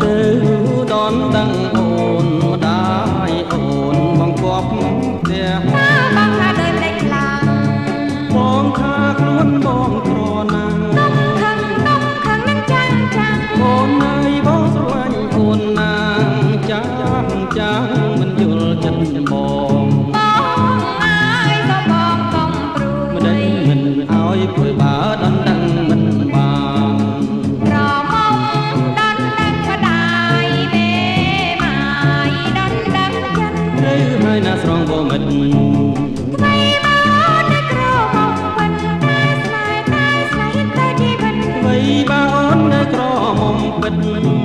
ទៅដនដឹងអូនម្ដាយអូនបងគប់ផ្ទះបងថាដោយម្ដេចខ្លាំងបងថាខ្លួនបងក្រណាំងខឹងនឹងចាំអូនអើយបងស្រឡាញ់អូនណាងចាំមិនយល់ចិត្តបងអើយក៏បងកុំព្រួយមិនដេញមិនឲ្យព្រួយបើដនដឹងមិនបានប្រមុំដនដឹងម្ដាយមេម៉ាយដនដឹងចិត្តឬហើយណាស្រងបងមិនថ្មីមកនៅក្រមកពិនតែស្នេហ៍ទៅជីវិតអ្វីបើអូននៅក្រមុំពិត